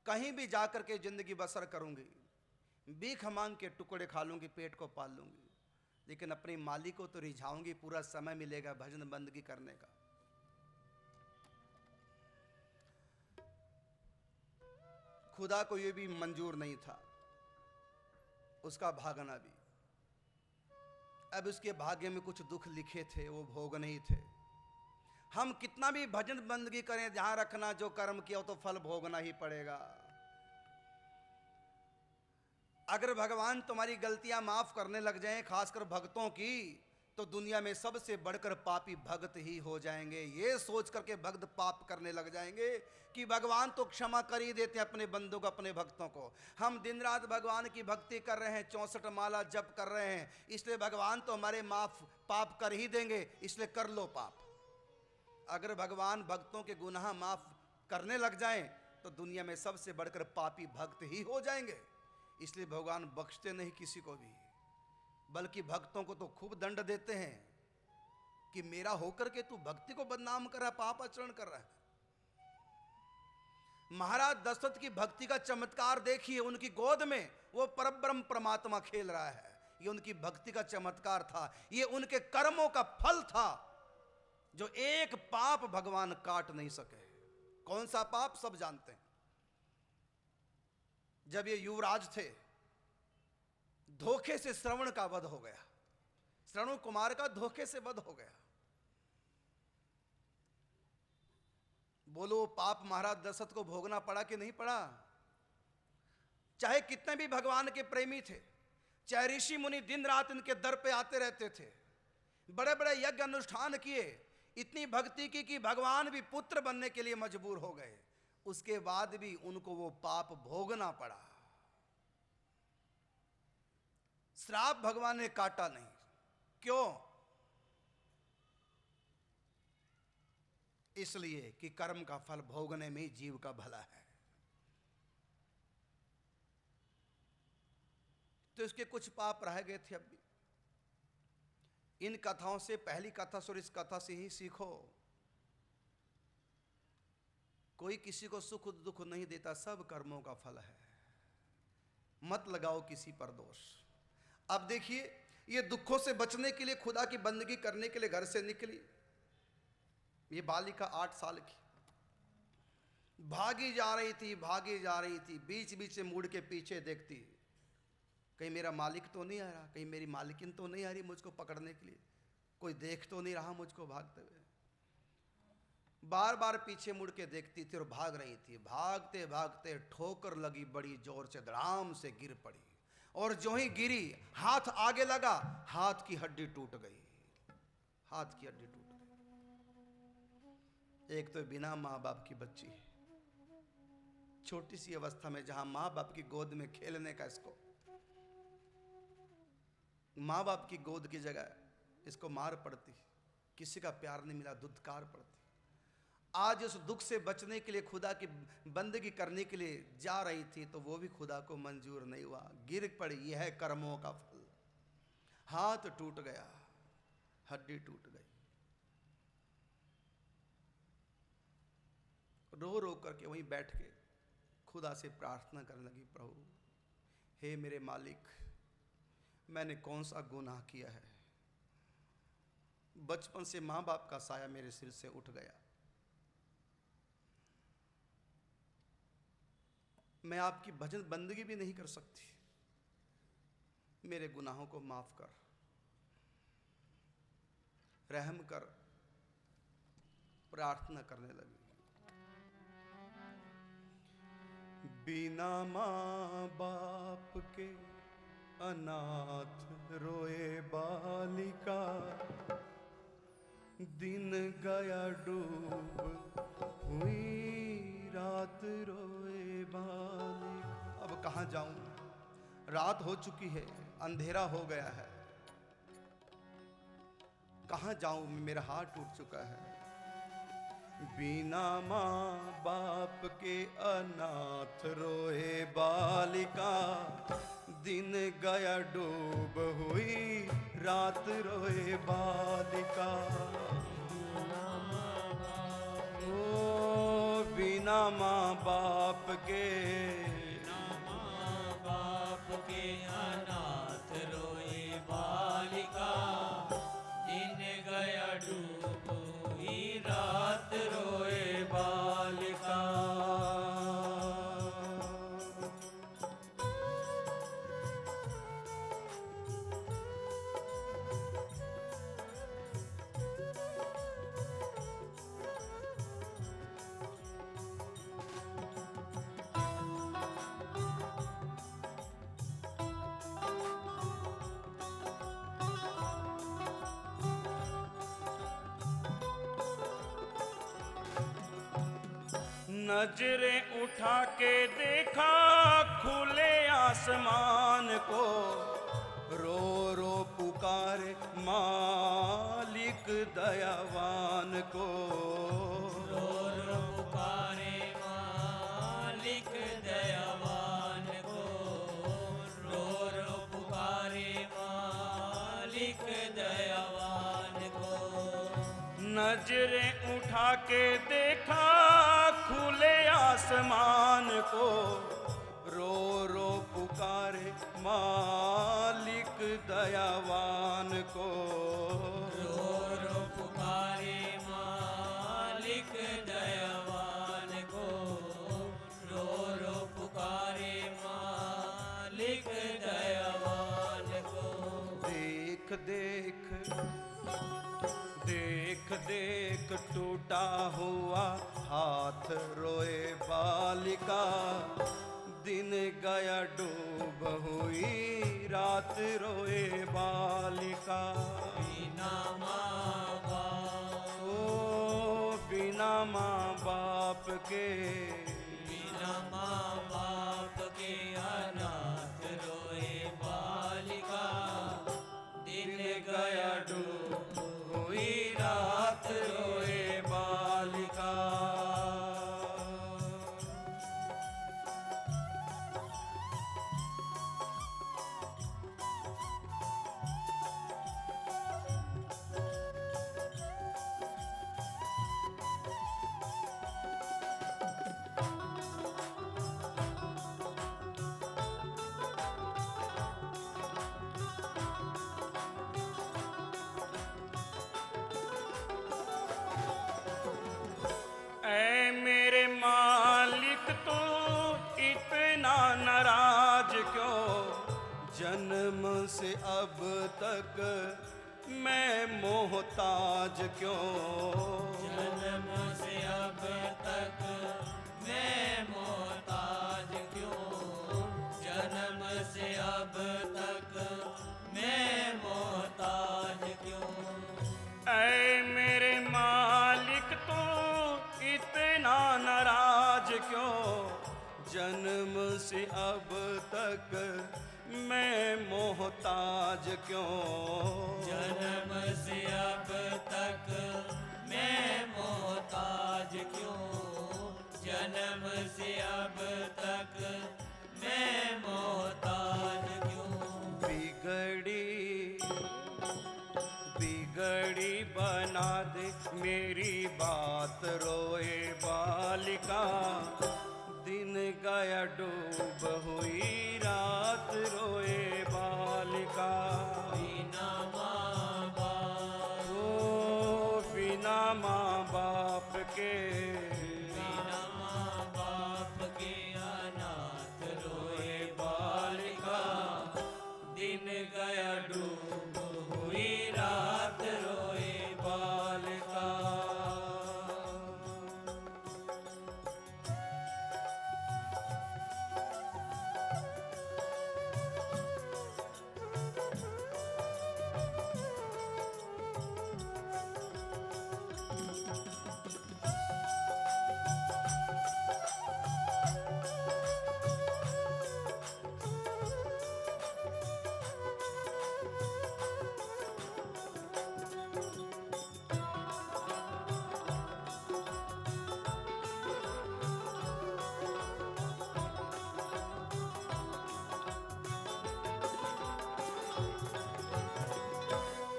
कहीं भी जाकर के जिंदगी बसर करूंगी, भीख मांग के टुकड़े खा लूंगी, पेट को पाल लूंगी, लेकिन अपने मालिक को तो रिझाऊंगी, पूरा समय मिलेगा भजन बंदगी करने का। खुदा को यह भी मंजूर नहीं था उसका भागना भी। अब उसके भाग्य में कुछ दुख लिखे थे, वो भोग नहीं थे। हम कितना भी भजन बंदगी करें, ध्यान रखना जो कर्म किया हो तो फल भोगना ही पड़ेगा। अगर भगवान तुम्हारी गलतियां माफ करने लग जाएं, खासकर भक्तों की, तो दुनिया में सबसे बढ़कर पापी भक्त ही हो जाएंगे। ये सोच करके भक्त पाप करने लग जाएंगे कि भगवान तो क्षमा कर ही देते हैं अपने बंदों को, अपने भक्तों को। हम दिन रात भगवान की भक्ति कर रहे हैं, 64 माला जप कर रहे हैं, इसलिए भगवान तो हमारे माफ पाप कर ही देंगे, इसलिए कर लो पाप। अगर भगवान भक्तों के गुनाह माफ करने लग जाएं तो दुनिया में सबसे बढ़कर पापी भक्त ही हो जाएंगे। इसलिए भगवान बख्शते नहीं किसी को भी, बल्कि भक्तों को तो खूब दंड देते हैं कि मेरा होकर के तू भक्ति को बदनाम कर रहा है, पाप आचरण कर रहा है। महाराज दशरथ की भक्ति का चमत्कार देखिए, उनकी गोद में वो परब्रह्म परमात्मा खेल रहा है। ये उनकी भक्ति का चमत्कार था, ये उनके कर्मों का फल था, जो एक पाप भगवान काट नहीं सके। कौन सा पाप सब जानते हैं। जब ये युवराज थे, धोखे से श्रवण का वध हो गया, श्रवण कुमार का धोखे से वध हो गया। बोलो पाप महाराज दशरथ को भोगना पड़ा कि नहीं पड़ा। चाहे कितने भी भगवान के प्रेमी थे, चाहे ऋषि मुनि दिन रात इनके दर पे आते रहते थे, बड़े बड़े यज्ञ अनुष्ठान किए, इतनी भक्ति की कि भगवान भी पुत्र बनने के लिए मजबूर हो गए, उसके बाद भी उनको वो पाप भोगना पड़ा। श्राप भगवान ने काटा नहीं। क्यों? इसलिए कि कर्म का फल भोगने में जीव का भला है। तो इसके कुछ पाप रह गए थे। अब भी इन कथाओं से, पहली कथा और इस कथा से ही सीखो, कोई किसी को सुख दुख नहीं देता, सब कर्मों का फल है। मत लगाओ किसी पर दोष। अब देखिए, ये दुखों से बचने के लिए, खुदा की बंदगी करने के लिए घर से निकली ये बालिका 8 साल की, भागी जा रही थी, भागी जा रही थी, बीच बीच से मुड़ के पीछे देखती, कहीं मेरा मालिक तो नहीं आ रहा, कहीं मेरी मालिकिन तो नहीं आ रही मुझको पकड़ने के लिए, कोई देख तो नहीं रहा मुझको भागते हुए। बार बार पीछे मुड़ के देखती थी और भाग रही थी। भागते भागते ठोकर लगी बड़ी जोर से, धड़ाम से गिर पड़ी, और जो ही गिरी हाथ आगे लगा, हाथ की हड्डी टूट गई, हाथ की हड्डी टूट गई। एक तो बिना माँ बाप की बच्ची, छोटी सी अवस्था में, जहां माँ बाप की गोद में खेलने का इसको, माँ बाप की गोद की जगह इसको मार पड़ती, किसी का प्यार नहीं मिला, धुतकार पड़ती। आज उस दुख से बचने के लिए, खुदा की बंदगी करने के लिए जा रही थी, तो वो भी खुदा को मंजूर नहीं हुआ, गिर पड़ी। यह है कर्मों का फल। हाथ टूट गया, हड्डी टूट गई। रो रो करके वहीं बैठ के खुदा से प्रार्थना करने लगी, प्रभु हे मेरे मालिक, मैंने कौन सा गुनाह किया है। बचपन से माँ बाप का साया मेरे सिर से उठ गया, मैं आपकी भजन बंदगी भी नहीं कर सकती, मेरे गुनाहों को माफ कर, रहम कर। प्रार्थना करने लगी। बिना माँ बाप के अनाथ रोए बालिका, दिन गया डूब हुई रात रोए बालिका। अब कहाँ जाऊं, रात हो चुकी है, अंधेरा हो गया है, कहाँ जाऊं, मेरा हाथ टूट चुका है। बिना माँ बाप के अनाथ रोए बालिका, दिन गया डूब हुई रात रोए बालिका। ओ बिना बिना माँ बाप के, बिना माँ बाप के अनाथ रोए बालिका, दिन गया डूब हुई रात रोए बालिका। नजरें उठा के देखा खुले आसमान को, रो रो पुकारे मालिक दयावान को। रो रो पुकारे मालिक दयावान को, रो रो पुकारे मालिक दयावान को। नजरें उठा के देखा खुले आसमान को, रो रो पुकारे मालिक दयावान को। रो रो पुकारे मालिक दयावान को, रो रो पुकारे मालिक दयावान को। देख देख देख देख टूटा हुआ हाथ रोए बालिका, दिन गया डूब हुई रात रोए बालिका। बिना माँ बाप, ओ बिना माँ बाप के, बिना माँ बाप के अनाथ रोए बालिका, दिन गया डूब हुई रात रोए बालिका। ऐ मेरे मालिक तू इतना नाराज क्यों, जन्म से अब तक मैं मोहताज क्यों। जन्म से अब तक मैं मोहताज क्यों, जन्म से अब तक मैं मोहताज क्यों। ऐ मेरे मालिक तू इतना नाराज क्यों, जन्म से अब तक मैं मोहताज क्यों। जन्म से अब तक मैं मोहताज क्यों, जन्म से अब तक मैं मोहताज क्यों। बिगड़ी बिगड़ी बना दे मेरी बात रोए बालिका, दिन गया डूब हुई रात रोए बालिका। बिना माँ बाप, ओ बिना माँ बाप के, बिना माँ बाप के अनाथ रोए बालिका, दिन गया डूब हुई रात रोए बालिका।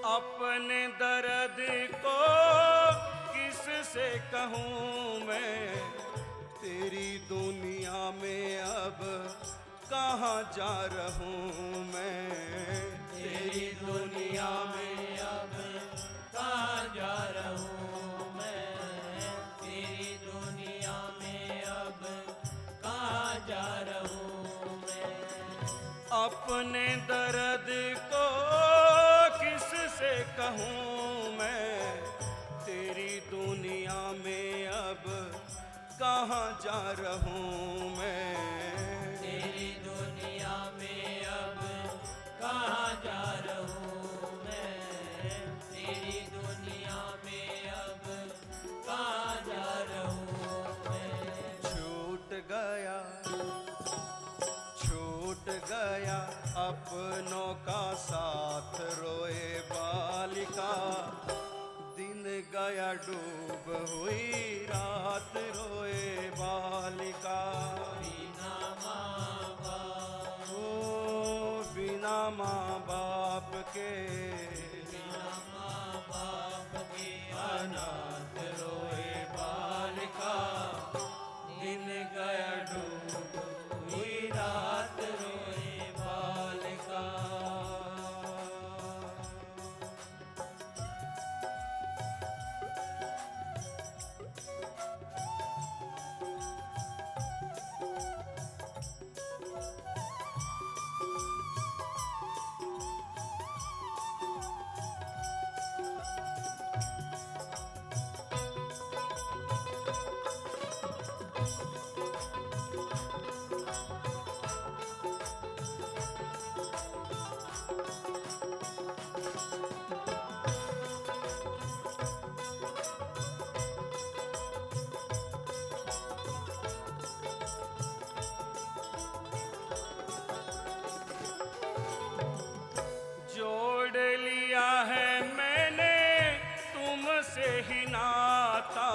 अपने दर्द को किससे कहूँ मैं, अब कहाँ जा रहूं मैं, तेरी दुनिया में अब कहाँ जा रहूं मैं, तेरी दुनिया में अब कहाँ जा रहूं मैं। अपने दर्द को किससे कहूँ मैं, तेरी दुनिया में अब कहाँ जा रहूं मैं, तेरी दुनिया में अब कहाँ जा रहूं मैं, तेरी दुनिया में अब कहाँ जा रहूं मैं। छूट गया अपनों का साथ रोए बालिका, दिन गया डूब हुई रात रोए बालिका। बिना माँ बाप, ओ बिना माँ बाप के, बिना माँ बाप के अनाथ रोए बालिका, दिन गया डूब हुई रात रोए बालिका। जोड़ लिया है मैंने तुमसे ही नाता,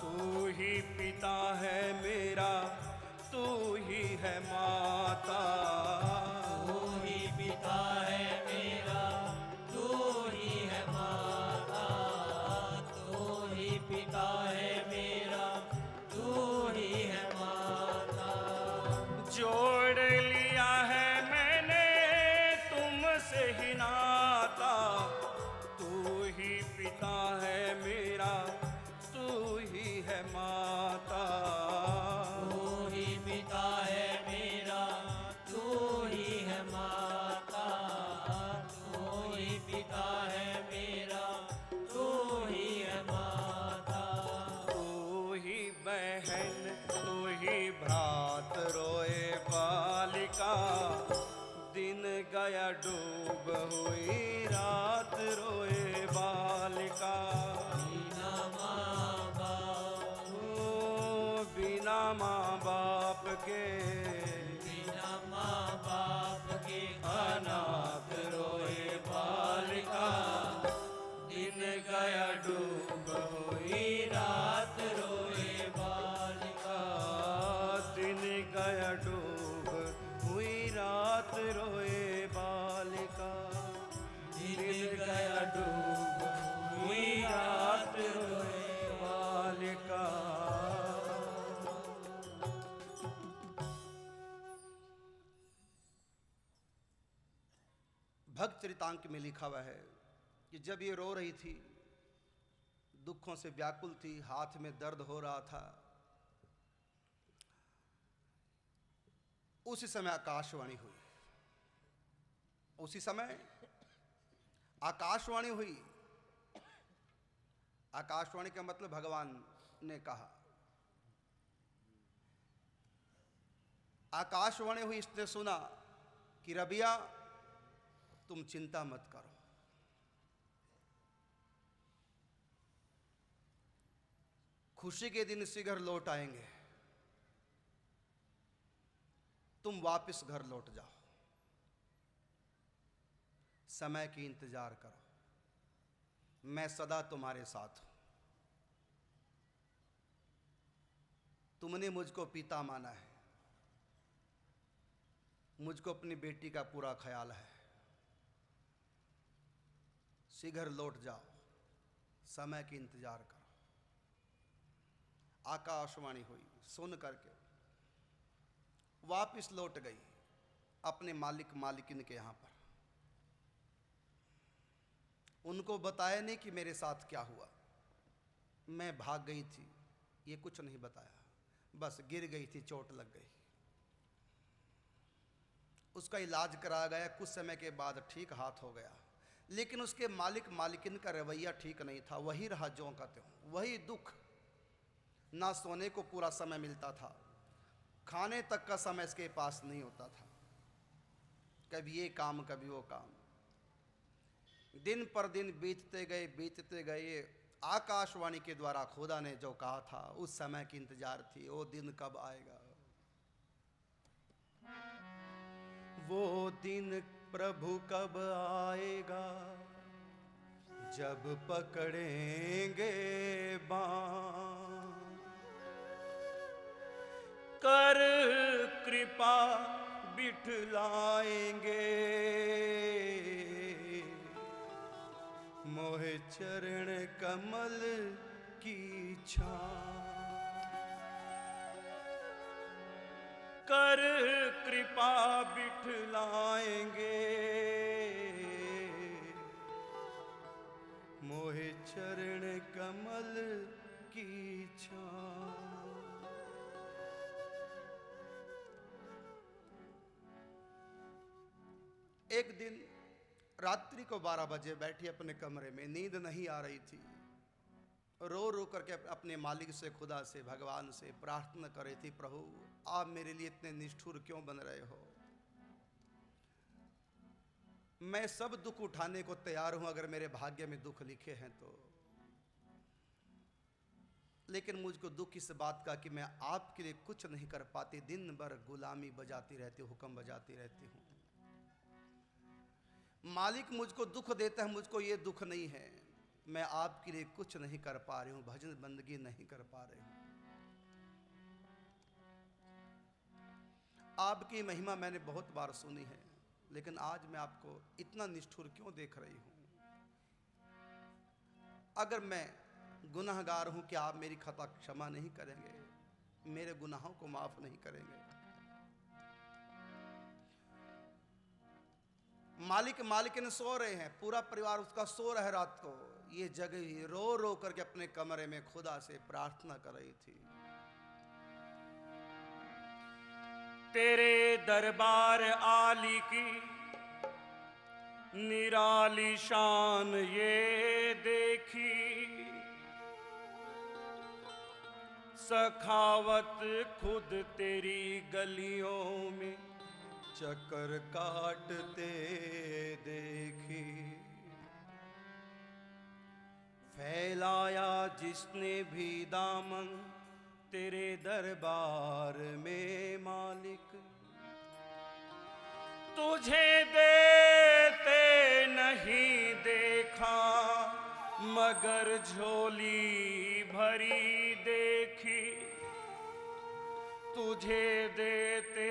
तू ही पिता है मेरा, तू ही है माता। तू ही पिता है मेरा, तू ही है माता, तू ही पिता है मेरा, तू ही है माता। जोड़ लिया है मैंने तुमसे ही नाता, तू ही पिता है मेरा, तू ही है माता। तू ही पिता है मेरा, तू ही है माता, तू ही पिता है मेरा, तू ही है माता। तू ही बहन तू ही भ्रात रोए बालिका, दिन गया डूब हुई रात रोए बालिका। बिना माँ बाप, ओ बिना माँ बाप के, बिना माँ बाप के अनाथ रोए बालिका, दिन गया डूब हुई रात रोए बालिका, दिन गया डूब हुई रात रोए बालिका, दिन गया डूब हुई रात रोए बालिका। भक्त चरितांक में लिखा हुआ है कि जब ये रो रही थी, दुखों से व्याकुल थी, हाथ में दर्द हो रहा था, उसी समय आकाशवाणी हुई। उसी समय आकाशवाणी हुई। आकाशवाणी का मतलब भगवान ने कहा। आकाशवाणी हुई, इसने सुना कि रबिया तुम चिंता मत करो, खुशी के दिन इसी घर लौट आएंगे, तुम वापस घर लौट जाओ, समय की इंतजार करो, मैं सदा तुम्हारे साथ हूं। तुमने मुझको पिता माना है, मुझको अपनी बेटी का पूरा ख्याल है, शीघ्र लौट जाओ, समय की इंतजार करो। आकाशवाणी हुई, सुन करके वापिस लौट गई अपने मालिक मालिकिन के यहाँ पर। उनको बताया नहीं कि मेरे साथ क्या हुआ, मैं भाग गई थी, ये कुछ नहीं बताया, बस गिर गई थी, चोट लग गई। उसका इलाज कराया गया, कुछ समय के बाद ठीक हाथ हो गया, लेकिन उसके मालिक मालिकिन का रवैया ठीक नहीं था। वही रहा ज्यों का त्यों, वही दुख। ना सोने को पूरा समय मिलता था, खाने तक का समय इसके पास नहीं होता था, कभी ये काम कभी वो काम। दिन पर दिन बीतते गए। आकाशवाणी के द्वारा खुदा ने जो कहा था, उस समय की इंतजार थी, वो दिन कब आएगा। वो दिन प्रभु कब आएगा, जब पकड़ेंगे बाण, कर कृपा बिठलाएंगे मोहे चरण कमल की छां। कर कृपा बिठलाएंगे मोहे चरण कमल की छां। एक दिन रात्रि को 12 बजे बैठी अपने कमरे में, नींद नहीं आ रही थी, रो रो करके अपने मालिक से, खुदा से, भगवान से प्रार्थना कर रही थी, प्रभु आप मेरे लिए इतने निष्ठुर क्यों बन रहे हो। मैं सब दुख उठाने को तैयार हूं अगर मेरे भाग्य में दुख लिखे हैं तो, लेकिन मुझको दुख इस बात का कि मैं आपके लिए कुछ नहीं कर पाती, दिन भर गुलामी बजाती रहती, हुक्म बजाती रहती हूं। मालिक मुझको दुख देता है, मुझको ये दुख नहीं है, मैं आपके लिए कुछ नहीं कर पा रही हूं, भजन बंदगी नहीं कर पा रही हूं। आपकी महिमा मैंने बहुत बार सुनी है, लेकिन आज मैं आपको इतना निष्ठुर क्यों देख रही हूं। अगर मैं गुनाहगार हूं, क्या आप मेरी खता क्षमा नहीं करेंगे, मेरे गुनाहों को माफ नहीं करेंगे। मालिक मालिकिन सो रहे हैं, पूरा परिवार उसका सो रहा है रात को, ये जगह ही रो रो करके अपने कमरे में खुदा से प्रार्थना कर रही थी। तेरे दरबार आली की निराली शान ये देखी, सखावत खुद तेरी गलियों में चक्कर काटते देखी। फैलाया जिसने भी दामन तेरे दरबार में मालिक, तुझे देते नहीं देखा मगर झोली भरी देखी, तुझे देते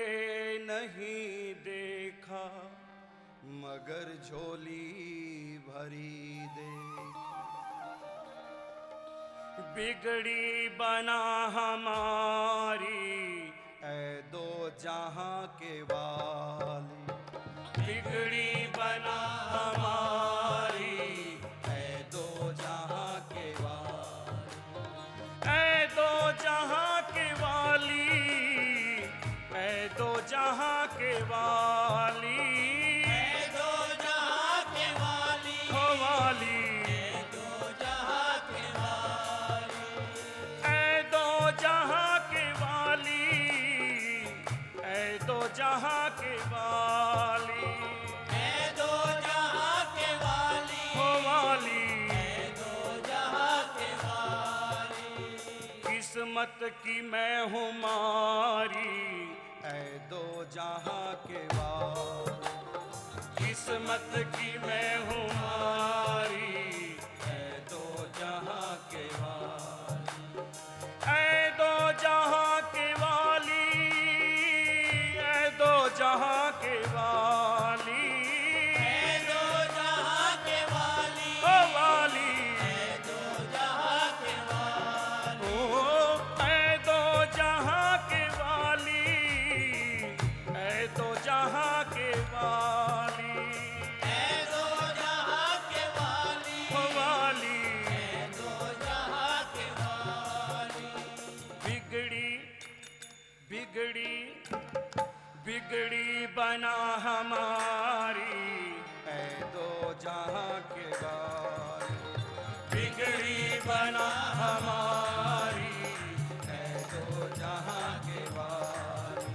नहीं देखा मगर झोली भरी देखी। बिगड़ी बना हमारी ऐ दो जहां के वाली, बिगड़ी बना हमारी ऐ दो जहां के वाली, ऐ दो जहां के वाली, ऐ दो जहां के वाली, ऐ दो जहां के वाली, हो वाली, ऐ दो जहां के वाली, ऐ दो जहां के वाली, ऐ दो जहां के वाली, ऐ दो जहां के वाली, हो वाली। ऐ दो जहां के वाली, किस्मत की मैं हूँ मारी, ऐ दो जहां के वाली, किस्मत की मैं हूँ मारी, ऐ दो जहां के वाली, ऐ दो जहां के वाली, ऐ दो जहां के वाली, ऐ दो जहां के वाली, ओ वाली, ऐ दो जहां के वाली, ओ ऐ दो जहां के वाली, बिगड़ी बिगड़ी बना हमारी ऐ दो जहां के वाली, बिगड़ी बना हमारी ऐ दो जहां के वाली,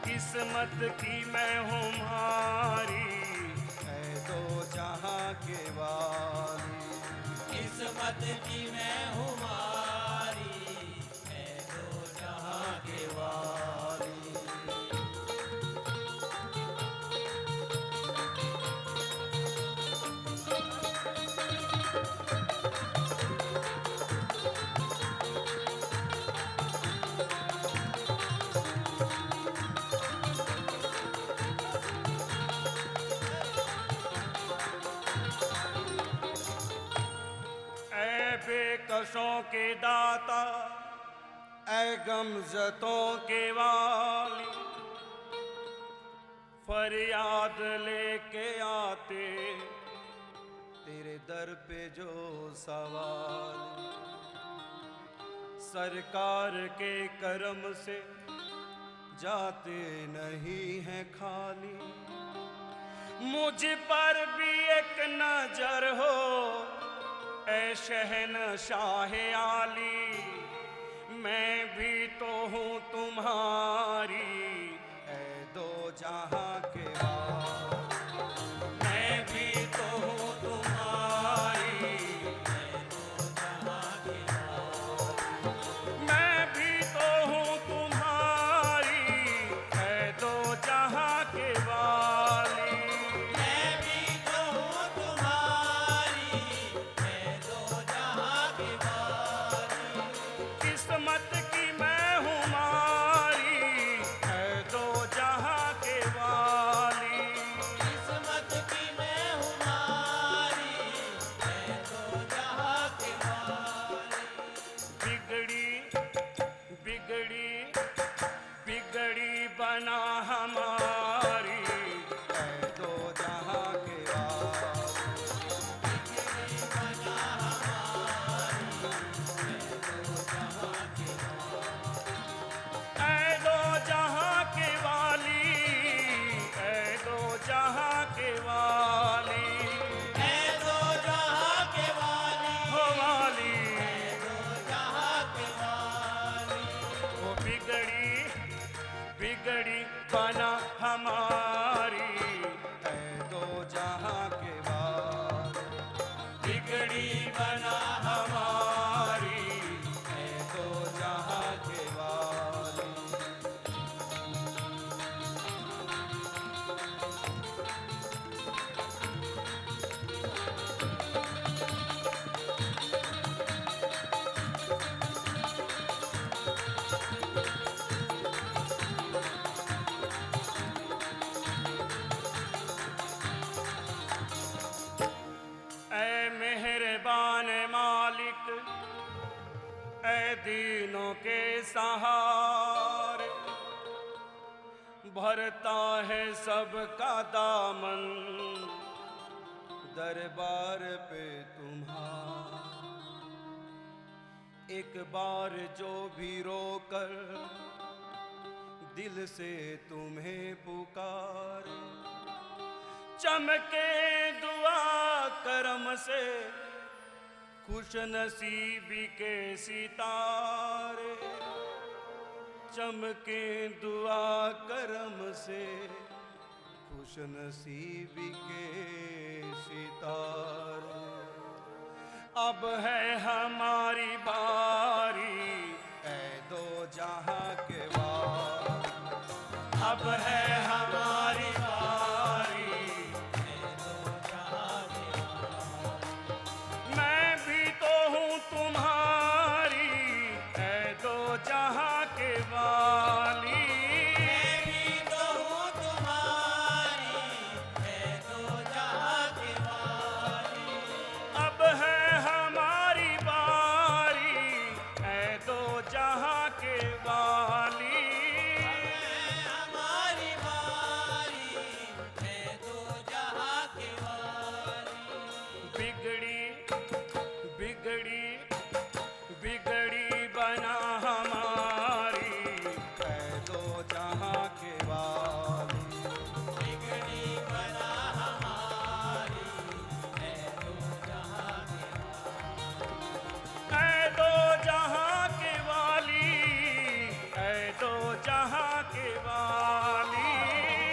किस्मत की मैं हूँ मारी ऐ दो जहां के वाली, किस्मत की मैं हूँ मारी, है दो जहां के वाली। ऐ बेकसों के दाता ऐ गमज़तों के वाली, फरियाद लेके आते तेरे दर पे जो सवाल, सरकार के करम से जाते नहीं हैं खाली। मुझ पर भी एक नजर हो ऐ शहनशाह आली, मैं भी तो हूँ तुम्हारी ऐ दो जहां के वाली, मैं भी तो हूँ तुम्हारी, मैं भी तो हूँ तुम्हारी, है दो जहां के वाली। मैं भी तो हूँ तुम्हारी, है दो जहां के वाली। किस्मत की मैं हूँ मारी, है दो जहां के वाली। किस्मत की मैं हूँ मारी, है दो जहां के वाली। बिगड़ी बिगड़ी बिगड़ी बना हमारी, ऐ दो जहां के वाली, ऐ दो जहां के वाली, ऐ दो जहां के वाली, है दो जहां के वाली, हो वाली। दो जहां के वाली। वो बिगड़ी बिगड़ी बना हमारी, ऐ दो जहां के वाली, बिगड़ी बना हमारी। ऐ दो जहां के वाली, ऐ मेहरबान मालिक, ऐ दीनों के सहारे, भरता है सबका दामन दरबार पे तुम्हारा, एक बार जो भी रोकर दिल से तुम्हें पुकारे, चमके दुआ करम से खुश नसीबी के सितारे, चमके दुआ करम से खुश नसीबी के सितारे, अब है हमारी बारी, ऐ दो जहां के वाली, अब है हमारी बारी। मैं भी तो हूँ तुम्हारी, ऐ दो जहां के वाली। मैं भी तो हूँ तुम्हारी, है दो जहां के वाली। अब है हमारी बारी, ऐ दो जहां के वाली। हमारी जहां के वाली,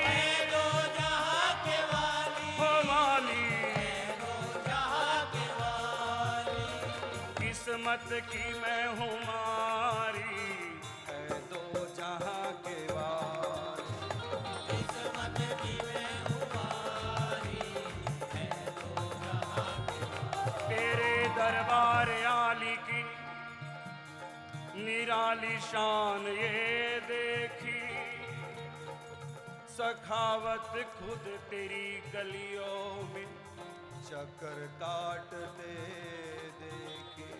है दो जहां के वाली, हो वाली, है दो जहां के वाली, किस्मत की मैं हूँ मारी, है दो जहां के वाली। किस्मत की मैं हमारी, है दो जहां के तेरे दरबार आली की निराली शान ये देखी, सखावत खुद तेरी गलियों में चक्कर काटते देखे,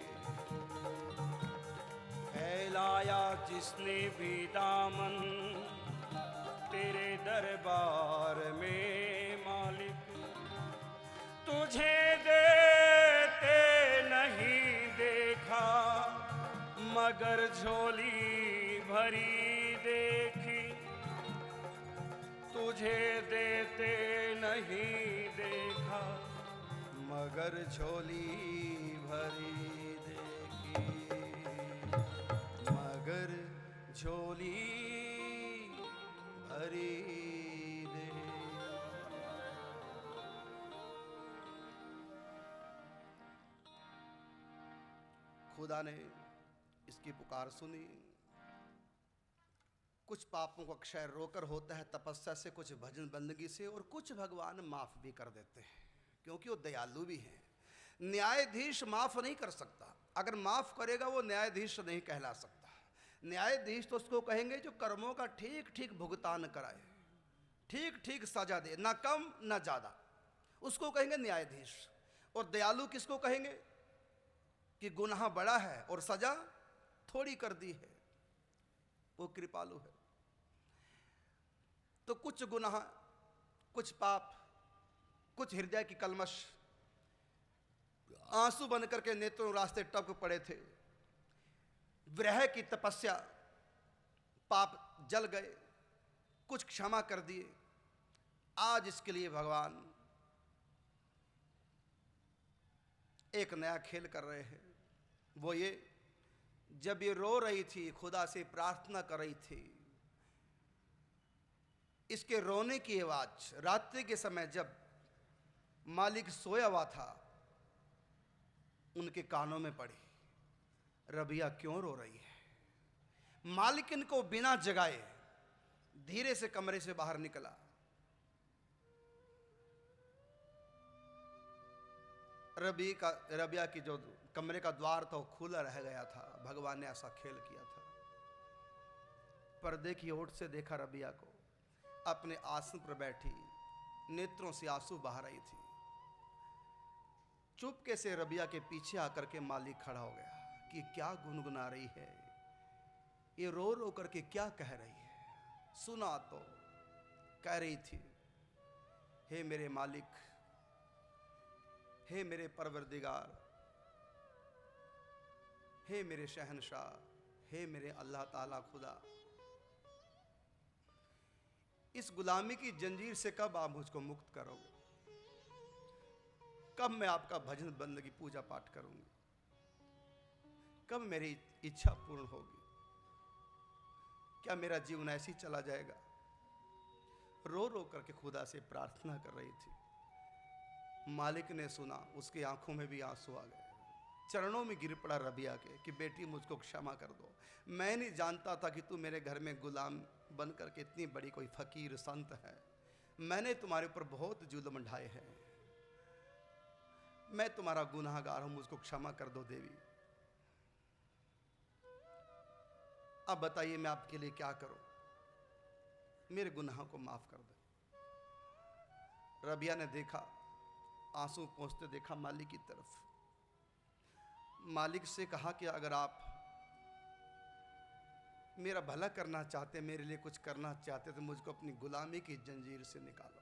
फैलाया जिसने भी दामन तेरे दरबार में मालिक, तुझे देते नहीं देखा मगर झोली भरी देखी, तुझे देते नहीं देखा मगर झोली भरी देखी, मगर झोली भरी देखी। खुदा ने इसकी पुकार सुनी। कुछ पापों को अक्षय रोकर होता है तपस्या से, कुछ भजन बंदगी से, और कुछ भगवान माफ भी कर देते हैं क्योंकि वो दयालु भी हैं। न्यायाधीश माफ नहीं कर सकता, अगर माफ करेगा वो न्यायाधीश नहीं कहला सकता। न्यायाधीश तो उसको कहेंगे जो कर्मों का ठीक ठीक भुगतान कराए, ठीक ठीक सजा दे, ना कम ना ज्यादा, उसको कहेंगे न्यायाधीश। और दयालु किसको कहेंगे कि गुनाह बड़ा है और सजा थोड़ी कर दी है, वो कृपालु है। तो कुछ गुनाह, कुछ पाप, कुछ हृदय की कलमश आंसू बन करके नेत्रों रास्ते टपक पड़े थे, विरह की तपस्या, पाप जल गए, कुछ क्षमा कर दिए। आज इसके लिए भगवान एक नया खेल कर रहे हैं। वो ये, जब ये रो रही थी, खुदा से प्रार्थना कर रही थी, इसके रोने की आवाज रात्रि के समय जब मालिक सोया हुआ था उनके कानों में पड़ी। रबिया क्यों रो रही है? मालिक इनको बिना जगाए धीरे से कमरे से बाहर निकला। रबिया की जो कमरे का द्वार था वो खुला रह गया था। भगवान ने ऐसा खेल किया था। पर्दे की ओट से देखा रबिया को, अपने आसन पर बैठी, नेत्रों से आंसू बहा रही थी। चुपके से रबिया के पीछे आकर के मालिक खड़ा हो गया कि क्या गुनगुना रही है ये, रो रो करके क्या कह रही है? सुना तो कह रही थी, हे मेरे मालिक, हे मेरे परवरदिगार, हे मेरे शहनशाह, हे मेरे अल्लाह ताला खुदा, इस गुलामी की जंजीर से कब आप मुझको मुक्त करोगे? कब मैं आपका भजन बंदगी पूजा पाठ करूंगी? कब मेरी इच्छा पूर्ण होगी? क्या मेरा जीवन ऐसे ही चला जाएगा? रो रो करके खुदा से प्रार्थना कर रही थी। मालिक ने सुना, उसकी आंखों में भी आंसू आ गए। चरणों में गिर पड़ा रबिया के कि बेटी मुझको क्षमा कर दो, मैं नहीं जानता था कि तू मेरे घर में गुलाम बन करके इतनी बड़ी कोई फकीर संत है। मैंने तुम्हारे ऊपर बहुत जुल्म ढाए हैं, मैं तुम्हारा गुनाहगार हूं, मुझको क्षमा कर दो देवी। अब बताइए मैं आपके लिए क्या करूं? मेरे गुनाहों को माफ कर दे। रबिया ने देखा, आंसू पहुंचते देखा मालिक की तरफ। मालिक से कहा कि अगर आप मेरा भला करना चाहते, मेरे लिए कुछ करना चाहते, तो मुझको अपनी गुलामी की जंजीर से निकालो।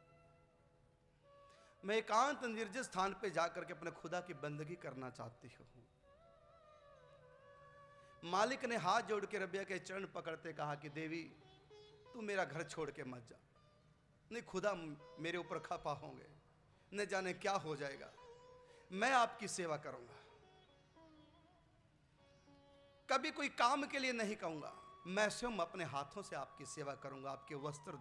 मैं एकांत निर्जन स्थान पे जाकर के अपने खुदा की बंदगी करना चाहती हूँ। मालिक ने हाथ जोड़ के रबिया के चरण पकड़ते कहा कि देवी, तू मेरा घर छोड़ के मत जा, नहीं खुदा मेरे ऊपर खपा होंगे, न जाने क्या हो जाएगा। मैं आपकी सेवा करूंगा, कभी कोई काम के लिए नहीं कहूंगा, मैं स्वयं अपने हाथों से आपकी सेवा करूंगा, आपके वस्त्र